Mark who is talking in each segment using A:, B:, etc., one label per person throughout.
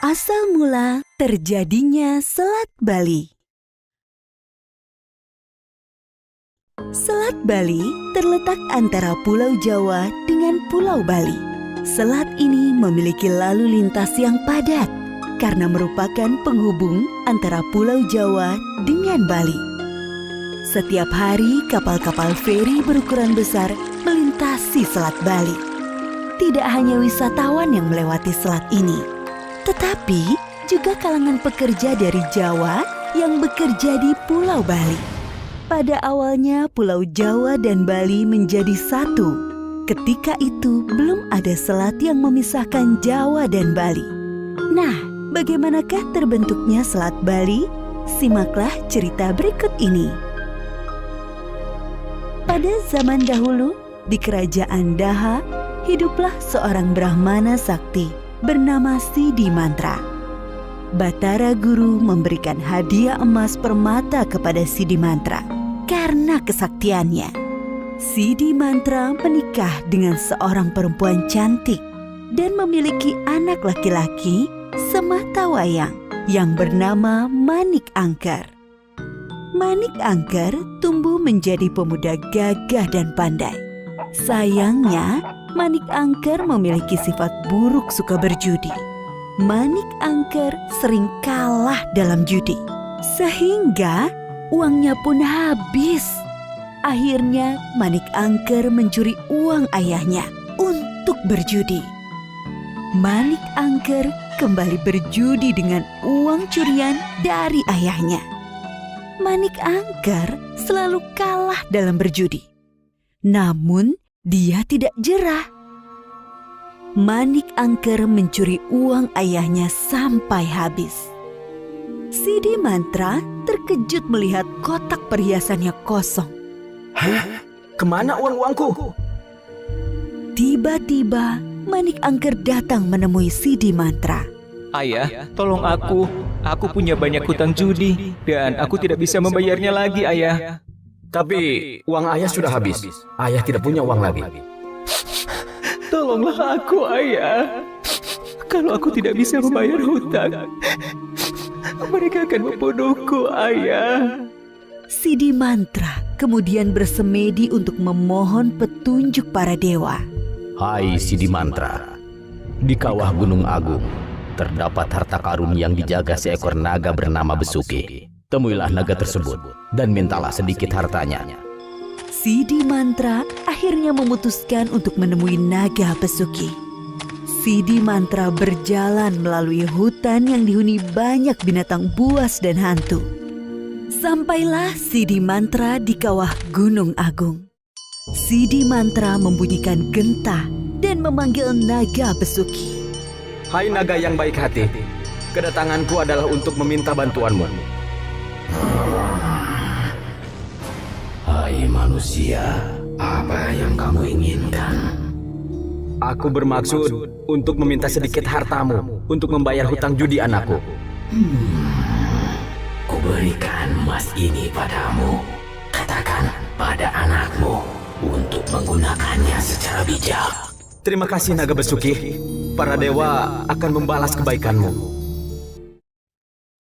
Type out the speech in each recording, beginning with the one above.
A: Asal mula terjadinya Selat Bali. Selat Bali terletak antara Pulau Jawa dengan Pulau Bali. Selat ini memiliki lalu lintas yang padat karena merupakan penghubung antara Pulau Jawa dengan Bali. Setiap hari kapal-kapal feri berukuran besar melintasi Selat Bali. Tidak hanya wisatawan yang melewati selat ini, tetapi juga kalangan pekerja dari Jawa yang bekerja di Pulau Bali. Pada awalnya Pulau Jawa dan Bali menjadi satu. Ketika itu belum ada selat yang memisahkan Jawa dan Bali. Nah, bagaimanakah terbentuknya Selat Bali? Simaklah cerita berikut ini. Pada zaman dahulu, di kerajaan Daha, hiduplah seorang Brahmana sakti bernama Sidi Mantra. Batara Guru memberikan hadiah emas permata kepada Sidi Mantra karena kesaktiannya. Sidi Mantra menikah dengan seorang perempuan cantik dan memiliki anak laki-laki sematawayang yang bernama Manik Angker. Manik Angker tumbuh menjadi pemuda gagah dan pandai. Sayangnya, Manik Angker memiliki sifat buruk suka berjudi. Manik Angker sering kalah dalam judi, sehingga uangnya pun habis. Akhirnya Manik Angker mencuri uang ayahnya untuk berjudi. Manik Angker kembali berjudi dengan uang curian dari ayahnya. Manik Angker selalu kalah dalam berjudi. Namun dia tidak jerah. Manik Angker mencuri uang ayahnya sampai habis. Sidi Mantra terkejut melihat kotak perhiasannya kosong.
B: Hah? Kemana uang-uangku?
A: Tiba-tiba Manik Angker datang menemui Sidi Mantra.
C: Ayah, tolong aku. Aku punya banyak hutang judi dan aku tidak bisa membayarnya lagi, Ayah.
B: Tapi uang ayah sudah habis. Ayah tidak punya uang lagi.
C: Tolonglah aku, Ayah. Kalau aku tidak bisa membayar hutang, mereka akan membunuhku, Ayah.
A: Sidi Mantra kemudian bersemedi untuk memohon petunjuk para dewa.
D: Hai Sidi Mantra, di kawah Gunung Agung terdapat harta karun yang dijaga seekor naga bernama Besuki. Temuilah naga tersebut dan mintalah sedikit hartanya.
A: Sidi Mantra akhirnya memutuskan untuk menemui naga Besuki. Sidi Mantra berjalan melalui hutan yang dihuni banyak binatang buas dan hantu. Sampailah Sidi Mantra di kawah Gunung Agung. Sidi Mantra membunyikan gentah dan memanggil naga Besuki.
B: Hai naga yang baik hati, kedatanganku adalah untuk meminta bantuanmu.
D: Hai manusia, apa yang kamu inginkan?
B: Aku bermaksud untuk meminta sedikit hartamu untuk membayar hutang judi anakku.
D: Kuberikan emas ini padamu. Katakan pada anakmu untuk menggunakannya secara bijak.
B: Terima kasih naga Besuki. Para dewa akan membalas kebaikanmu.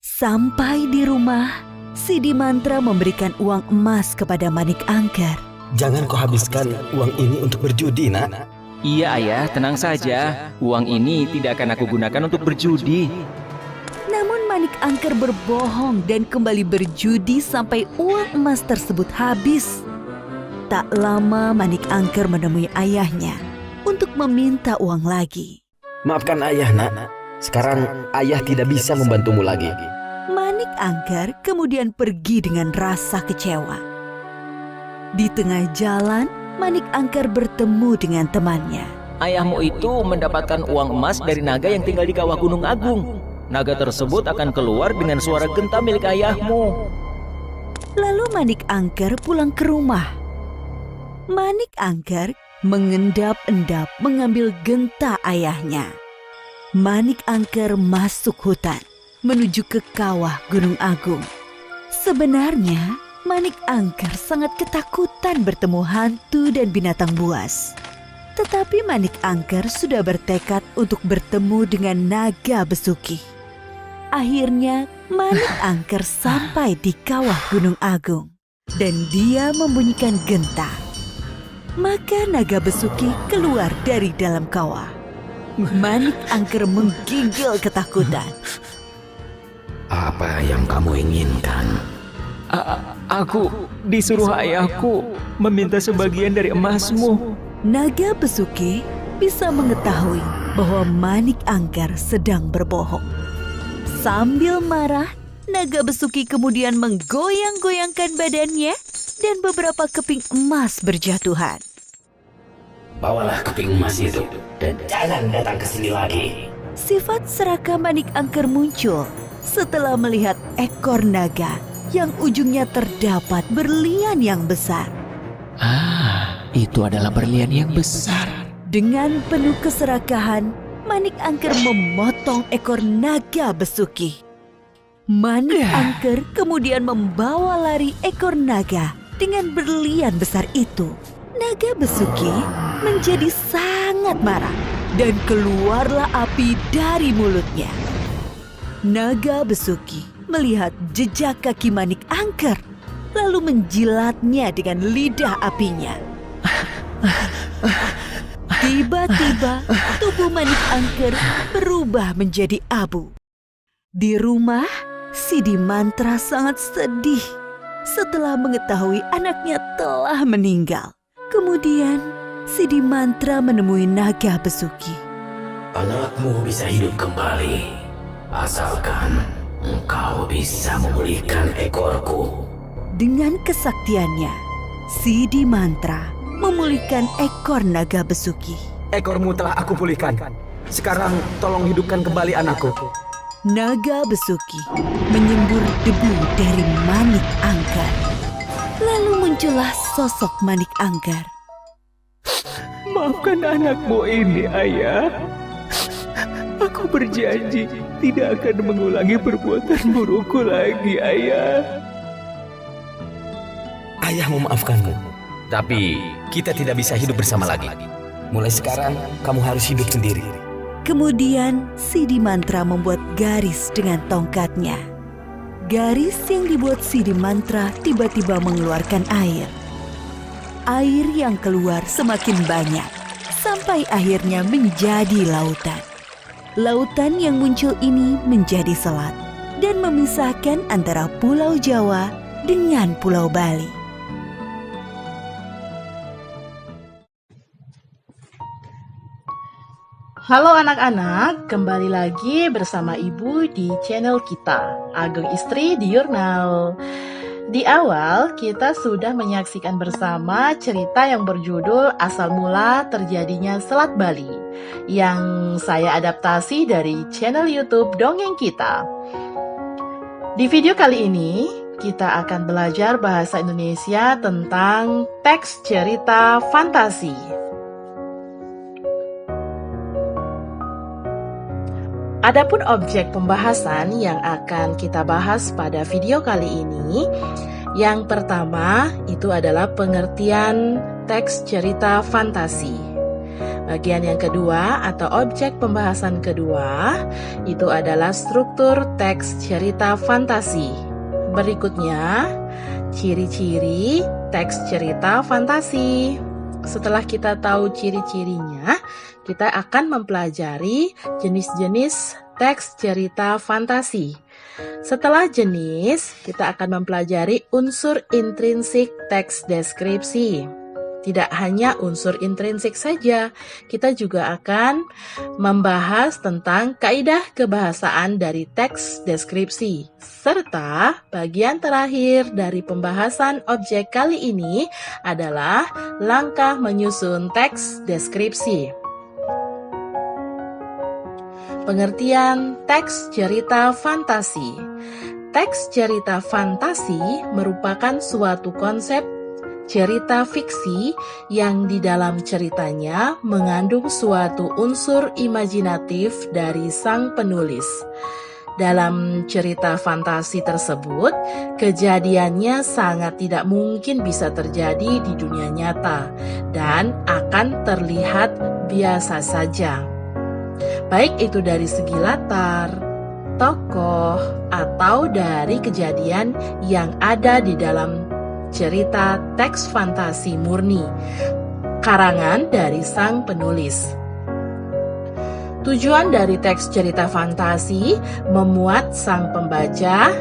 A: Sampai di rumah, Sidi Mantra memberikan uang emas kepada Manik Angker.
E: Jangan kau habiskan uang ini untuk berjudi, nak.
C: Iya, Ayah, tenang saja. Uang ini tidak akan aku gunakan untuk berjudi.
A: Namun Manik Angker berbohong dan kembali berjudi sampai uang emas tersebut habis. Tak lama Manik Angker menemui ayahnya untuk meminta uang lagi.
E: Maafkan ayah, nak. Sekarang ayah tidak bisa membantumu lagi.
A: Manik Angker kemudian pergi dengan rasa kecewa. Di tengah jalan, Manik Angker bertemu dengan temannya.
C: Ayahmu itu mendapatkan uang emas dari naga yang tinggal di kawah Gunung Agung. Naga tersebut akan keluar dengan suara genta milik ayahmu.
A: Lalu Manik Angker pulang ke rumah. Manik Angker mengendap-endap mengambil genta ayahnya. Manik Angker masuk hutan menuju ke kawah Gunung Agung. Sebenarnya Manik Angker sangat ketakutan bertemu hantu dan binatang buas. Tetapi Manik Angker sudah bertekad untuk bertemu dengan naga Besuki. Akhirnya Manik Angker sampai di kawah Gunung Agung dan dia membunyikan genta. Maka naga besuki keluar dari dalam kawah. Manik Angker menggigil ketakutan.
D: Apa yang kamu inginkan?
C: Aku disuruh ayahku meminta sebagian dari emasmu.
A: Naga besuki bisa mengetahui bahwa Manik Angker sedang berbohong. Sambil marah, naga besuki kemudian menggoyang-goyangkan badannya dan beberapa keping emas berjatuhan.
D: Bawalah keping emas itu dan jangan datang ke sini lagi.
A: Sifat serakah Manik Angker muncul setelah melihat ekor naga yang ujungnya terdapat berlian yang besar.
C: Itu adalah berlian yang besar.
A: Dengan penuh keserakahan, Manik Angker memotong ekor naga besuki. Manik Angker kemudian membawa lari ekor naga dengan berlian besar itu. Naga besuki menjadi sangat marah dan keluarlah api dari mulutnya. Naga besuki melihat jejak kaki Manik Angker, lalu menjilatnya dengan lidah apinya. Tiba-tiba tubuh Manik Angker berubah menjadi abu. Di rumah, Sidi Mantra sangat sedih setelah mengetahui anaknya telah meninggal. Kemudian, Sidi Mantra menemui naga besuki.
D: Anakmu bisa hidup kembali, asalkan engkau bisa memulihkan ekorku.
A: Dengan kesaktiannya, Sidi Mantra memulihkan ekor naga besuki.
B: Ekormu telah aku pulihkan. Sekarang tolong hidupkan kembali anakku.
A: Naga besuki menyembur debu dari Manik Angker. Lalu muncullah sosok Manik Angker.
C: Maafkan anakmu ini, ayah. Aku berjanji tidak akan mengulangi perbuatan burukku lagi, ayah.
E: Ayah memaafkanmu.
D: Tapi kita tidak bisa hidup bersama lagi.
E: Mulai sekarang, kamu harus hidup sendiri.
A: Kemudian Sidi Mantra membuat garis dengan tongkatnya. Garis yang dibuat Sidi Mantra tiba-tiba mengeluarkan air. Air yang keluar semakin banyak, sampai akhirnya menjadi lautan. Lautan yang muncul ini menjadi selat dan memisahkan antara Pulau Jawa dengan Pulau Bali.
F: Halo anak-anak, kembali lagi bersama Ibu di channel kita, Ageng Istri di Jurnal. Di awal, kita sudah menyaksikan bersama cerita yang berjudul Asal Mula Terjadinya Selat Bali, yang saya adaptasi dari channel YouTube Dongeng Kita. Di video kali ini, kita akan belajar bahasa Indonesia tentang teks cerita fantasi. Adapun objek pembahasan yang akan kita bahas pada video kali ini, yang pertama itu adalah pengertian teks cerita fantasi. Bagian yang kedua atau objek pembahasan kedua itu adalah struktur teks cerita fantasi. Berikutnya, ciri-ciri teks cerita fantasi. Setelah kita tahu ciri-cirinya, kita akan mempelajari jenis-jenis teks cerita fantasi. Setelah jenis, kita akan mempelajari unsur intrinsik teks deskripsi. Tidak hanya unsur intrinsik saja, kita juga akan membahas tentang kaidah kebahasaan dari teks deskripsi. Serta bagian terakhir dari pembahasan objek kali ini adalah langkah menyusun teks deskripsi. Pengertian teks cerita fantasi. Teks cerita fantasi merupakan suatu konsep cerita fiksi yang di dalam ceritanya mengandung suatu unsur imajinatif dari sang penulis. Dalam cerita fantasi tersebut, kejadiannya sangat tidak mungkin bisa terjadi di dunia nyata dan akan terlihat biasa saja. Baik itu dari segi latar, tokoh atau dari kejadian yang ada di dalam cerita teks fantasi murni, karangan dari sang penulis. Tujuan dari teks cerita fantasi membuat sang pembaca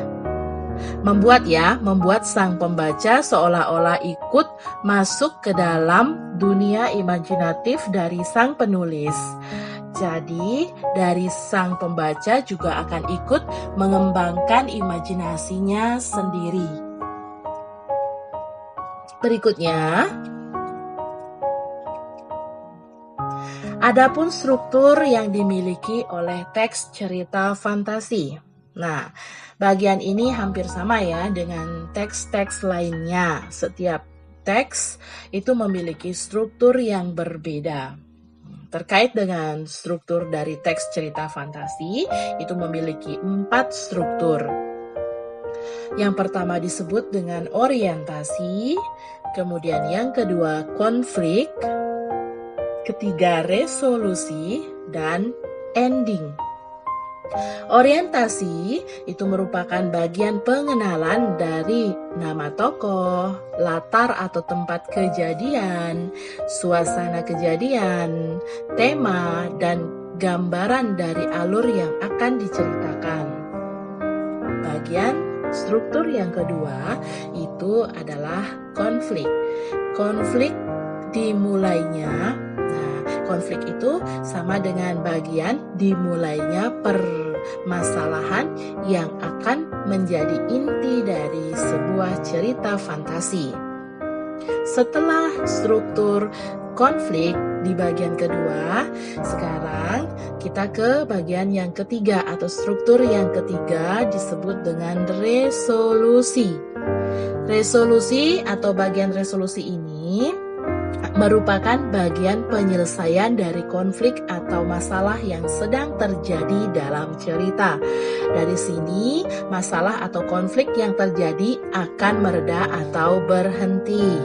F: seolah-olah ikut masuk ke dalam dunia imajinatif dari sang penulis. Jadi, dari sang pembaca juga akan ikut mengembangkan imajinasinya sendiri. Berikutnya, adapun struktur yang dimiliki oleh teks cerita fantasi. Nah, bagian ini hampir sama ya dengan teks-teks lainnya. Setiap teks itu memiliki struktur yang berbeda. Terkait dengan struktur dari teks cerita fantasi, itu memiliki 4 struktur. Yang pertama disebut dengan orientasi, kemudian yang kedua konflik, ketiga resolusi, dan ending. Orientasi itu merupakan bagian pengenalan dari nama tokoh, latar atau tempat kejadian, suasana kejadian, tema, dan gambaran dari alur yang akan diceritakan. Bagian struktur yang kedua itu adalah konflik. Konflik dimulainya, konflik itu sama dengan bagian dimulainya permasalahan yang akan menjadi inti dari sebuah cerita fantasi. Setelah struktur konflik di bagian kedua, sekarang kita ke bagian yang ketiga atau struktur yang ketiga disebut dengan resolusi. Resolusi atau bagian resolusi ini merupakan bagian penyelesaian dari konflik atau masalah yang sedang terjadi dalam cerita. Dari sini, masalah atau konflik yang terjadi akan mereda atau berhenti.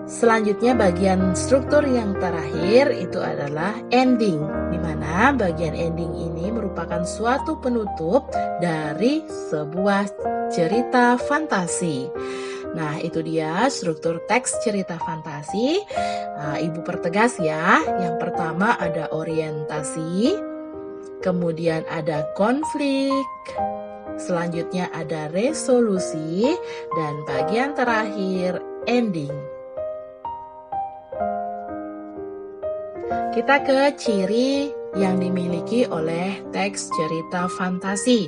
F: Selanjutnya, bagian struktur yang terakhir itu adalah ending, di mana bagian ending ini merupakan suatu penutup dari sebuah cerita fantasi. Nah, itu dia struktur teks cerita fantasi. Ibu pertegas ya. Yang pertama ada orientasi, kemudian ada konflik, selanjutnya ada resolusi, dan bagian terakhir ending. Kita ke ciri yang dimiliki oleh teks cerita fantasi.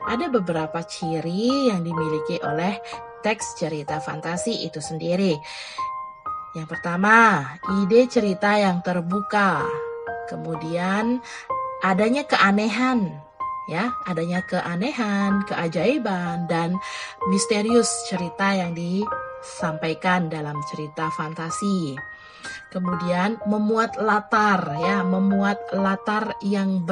F: Ada beberapa ciri yang dimiliki oleh teks cerita fantasi itu sendiri. Yang pertama, ide cerita yang terbuka. Kemudian adanya keanehan, ya, adanya keanehan, keajaiban, dan misterius cerita yang disampaikan dalam cerita fantasi. Kemudian memuat latar, ya, memuat latar yang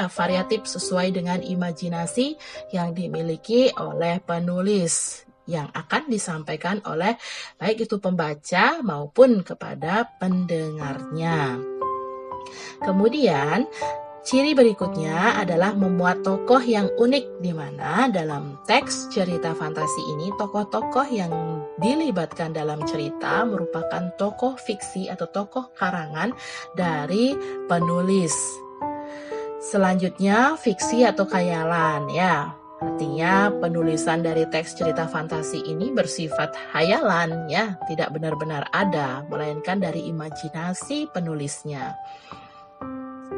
F: variatif sesuai dengan imajinasi yang dimiliki oleh penulis yang akan disampaikan oleh baik itu pembaca maupun kepada pendengarnya. Kemudian ciri berikutnya adalah memuat tokoh yang unik, di mana dalam teks cerita fantasi ini tokoh-tokoh yang dilibatkan dalam cerita merupakan tokoh fiksi atau tokoh karangan dari penulis. Selanjutnya fiksi atau khayalan, ya. Artinya penulisan dari teks cerita fantasi ini bersifat khayalan, ya, tidak benar-benar ada, melainkan dari imajinasi penulisnya.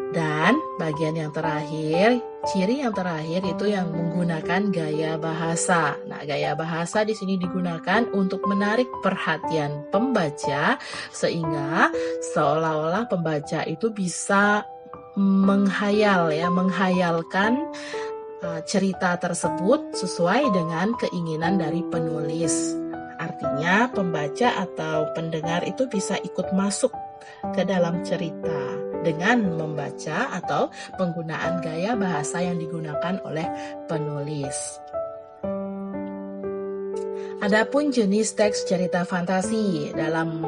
F: Dan bagian yang terakhir, ciri yang terakhir itu yang menggunakan gaya bahasa. Nah, gaya bahasa di sini digunakan untuk menarik perhatian pembaca sehingga seolah-olah pembaca itu bisa menghayalkan cerita tersebut sesuai dengan keinginan dari penulis. Artinya pembaca atau pendengar itu bisa ikut masuk ke dalam cerita dengan membaca atau penggunaan gaya bahasa yang digunakan oleh penulis. Adapun jenis teks cerita fantasi, dalam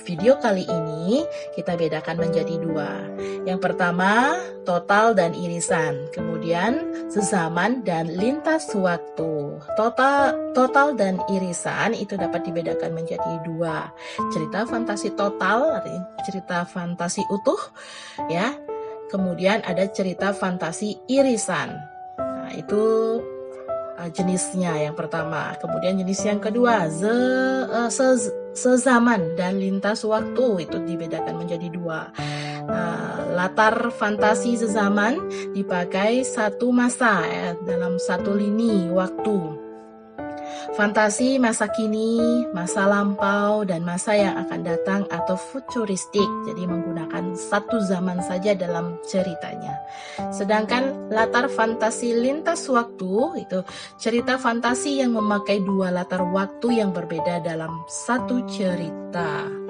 F: video kali ini kita bedakan menjadi dua. Yang pertama, total dan irisan. Kemudian, sezaman dan lintas waktu. Total dan irisan itu dapat dibedakan menjadi dua. Cerita fantasi total, artinya cerita fantasi utuh, ya. Kemudian ada cerita fantasi irisan. Nah, itu jenisnya yang pertama. Kemudian jenis yang kedua, sezaman dan lintas waktu itu dibedakan menjadi dua. Latar fantasi sezaman dipakai satu masa dalam satu lini waktu. Fantasi masa kini, masa lampau, dan masa yang akan datang atau futuristik. Jadi menggunakan satu zaman saja dalam ceritanya. Sedangkan latar fantasi lintas waktu itu cerita fantasi yang memakai dua latar waktu yang berbeda dalam satu cerita.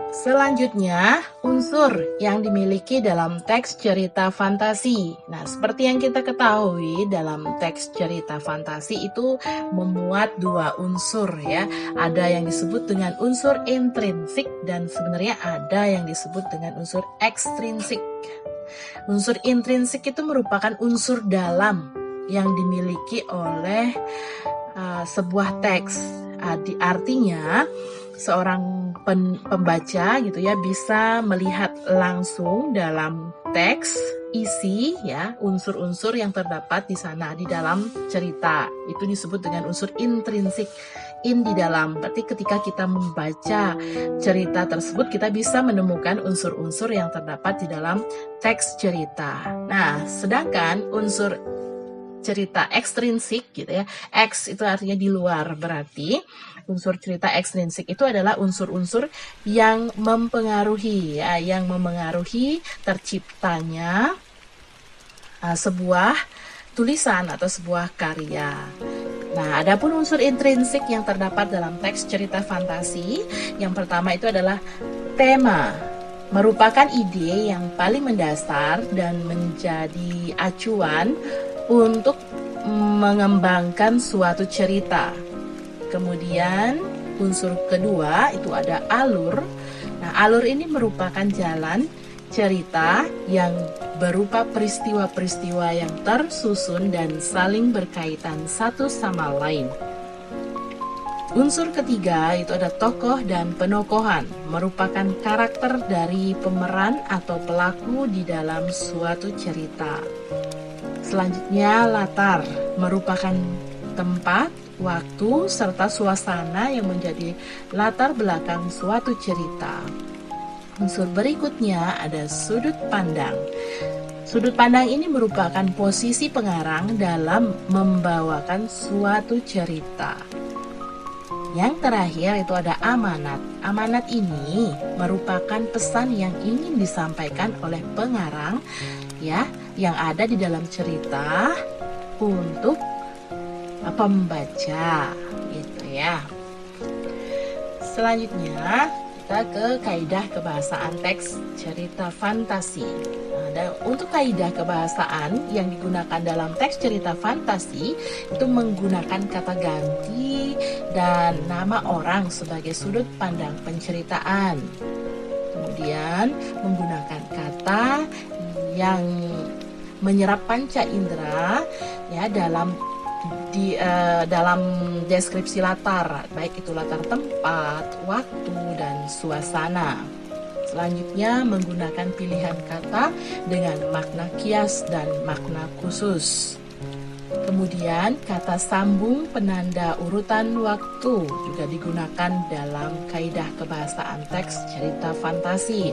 F: Selanjutnya, unsur yang dimiliki dalam teks cerita fantasi. Nah, seperti yang kita ketahui, dalam teks cerita fantasi itu memuat dua unsur ya. Ada yang disebut dengan unsur intrinsik dan sebenarnya ada yang disebut dengan unsur ekstrinsik. Unsur intrinsik itu merupakan unsur dalam yang dimiliki oleh sebuah teks. Artinya, seorang pembaca gitu ya bisa melihat langsung dalam teks isi ya unsur-unsur yang terdapat di sana di dalam cerita. Itu disebut dengan unsur intrinsik, in di dalam. Berarti ketika kita membaca cerita tersebut kita bisa menemukan unsur-unsur yang terdapat di dalam teks cerita. Nah, sedangkan unsur cerita ekstrinsik gitu ya. X itu artinya di luar, berarti unsur cerita ekstrinsik itu adalah unsur-unsur yang mempengaruhi ya, yang memengaruhi terciptanya sebuah tulisan atau sebuah karya. Nah, adapun unsur intrinsik yang terdapat dalam teks cerita fantasi, yang pertama itu adalah tema. Merupakan ide yang paling mendasar dan menjadi acuan untuk mengembangkan suatu cerita. Kemudian unsur kedua itu ada alur. Nah, alur ini merupakan jalan cerita yang berupa peristiwa-peristiwa yang tersusun dan saling berkaitan satu sama lain. Unsur ketiga itu ada tokoh dan penokohan, merupakan karakter dari pemeran atau pelaku di dalam suatu cerita. Selanjutnya latar, merupakan tempat, waktu, serta suasana yang menjadi latar belakang suatu cerita. Unsur berikutnya ada sudut pandang. Sudut pandang ini merupakan posisi pengarang dalam membawakan suatu cerita. Yang terakhir itu ada amanat. Amanat ini merupakan pesan yang ingin disampaikan oleh pengarang ya, yang ada di dalam cerita untuk pembaca gitu ya. Selanjutnya kita ke kaidah kebahasaan teks cerita fantasi. Dan untuk kaidah kebahasaan yang digunakan dalam teks cerita fantasi itu menggunakan kata ganti dan nama orang sebagai sudut pandang penceritaan. Kemudian menggunakan kata yang menyerap panca indera ya dalam deskripsi latar, baik itu latar tempat, waktu, dan suasana. Selanjutnya menggunakan pilihan kata dengan makna kias dan makna khusus. Kemudian kata sambung penanda urutan waktu juga digunakan dalam kaidah kebahasaan teks cerita fantasi.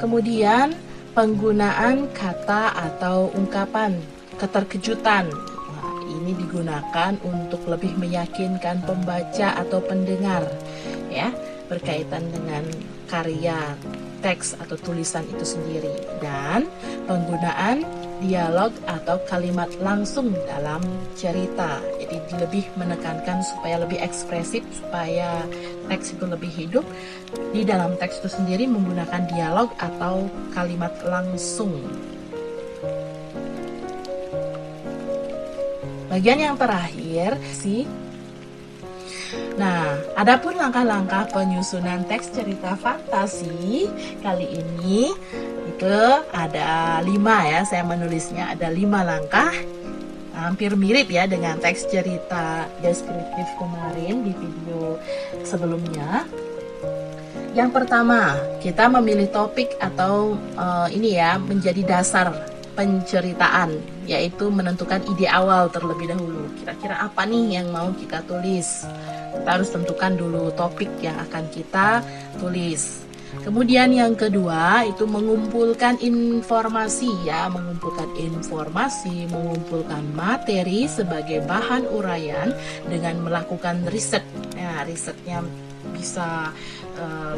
F: Kemudian penggunaan kata atau ungkapan keterkejutan. Nah, ini digunakan untuk lebih meyakinkan pembaca atau pendengar ya, berkaitan dengan karya teks atau tulisan itu sendiri, dan penggunaan dialog atau kalimat langsung dalam cerita. Jadi lebih menekankan supaya lebih ekspresif, supaya teks itu lebih hidup. Di dalam teks itu sendiri menggunakan dialog atau kalimat langsung. Bagian yang terakhir sih. Nah, adapun langkah-langkah penyusunan teks cerita fantasi kali ini itu ada 5 ya, saya menulisnya ada 5 langkah. Hampir mirip ya dengan teks cerita deskriptif kemarin di video sebelumnya. Yang pertama, kita memilih topik atau ini ya menjadi dasar penceritaan, yaitu menentukan ide awal terlebih dahulu. Kira-kira apa nih yang mau kita tulis? Kita harus tentukan dulu topik yang akan kita tulis. Kemudian yang kedua itu mengumpulkan informasi ya, mengumpulkan materi sebagai bahan uraian dengan melakukan riset. Ya, risetnya bisa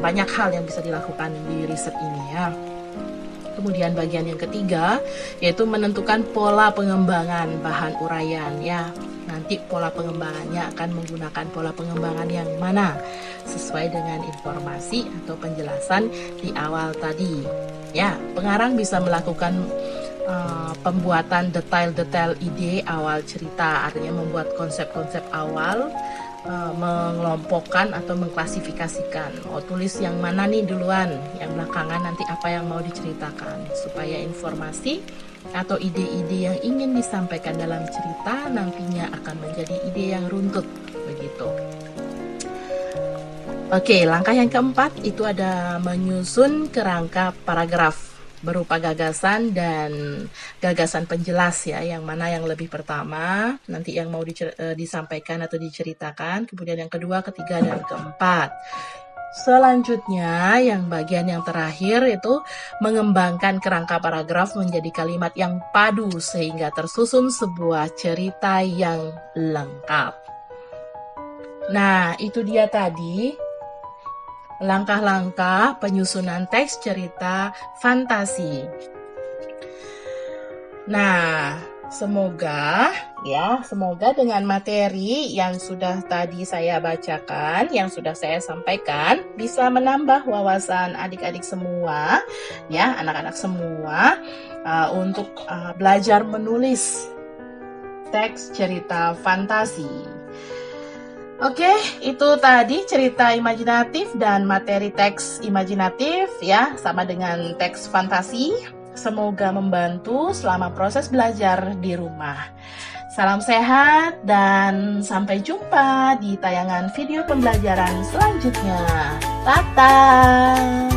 F: banyak hal yang bisa dilakukan di riset ini ya. Kemudian bagian yang ketiga yaitu menentukan pola pengembangan bahan uraian ya. Nanti pola pengembangannya akan menggunakan pola pengembangan yang mana sesuai dengan informasi atau penjelasan di awal tadi. Ya, pengarang bisa melakukan pembuatan detail-detail ide awal cerita, artinya membuat konsep-konsep awal, mengelompokkan atau mengklasifikasikan. Tulis yang mana nih duluan, yang belakangan nanti apa yang mau diceritakan, supaya informasi atau ide-ide yang ingin disampaikan dalam cerita nantinya akan menjadi ide yang runtut, begitu. Oke, langkah yang keempat itu ada menyusun kerangka paragraf berupa gagasan dan gagasan penjelas ya, yang mana yang lebih pertama nanti yang mau disampaikan atau diceritakan, kemudian yang kedua, ketiga, dan keempat. Selanjutnya yang bagian yang terakhir itu mengembangkan kerangka paragraf menjadi kalimat yang padu sehingga tersusun sebuah cerita yang lengkap. Nah, itu dia tadi langkah-langkah penyusunan teks cerita fantasi. Nah, semoga dengan materi yang sudah tadi saya bacakan, yang sudah saya sampaikan, bisa menambah wawasan adik-adik semua, ya, anak-anak semua, untuk belajar menulis teks cerita fantasi. Oke, itu tadi cerita imajinatif dan materi teks imajinatif ya, sama dengan teks fantasi. Semoga membantu selama proses belajar di rumah. Salam sehat dan sampai jumpa di tayangan video pembelajaran selanjutnya. Dadah!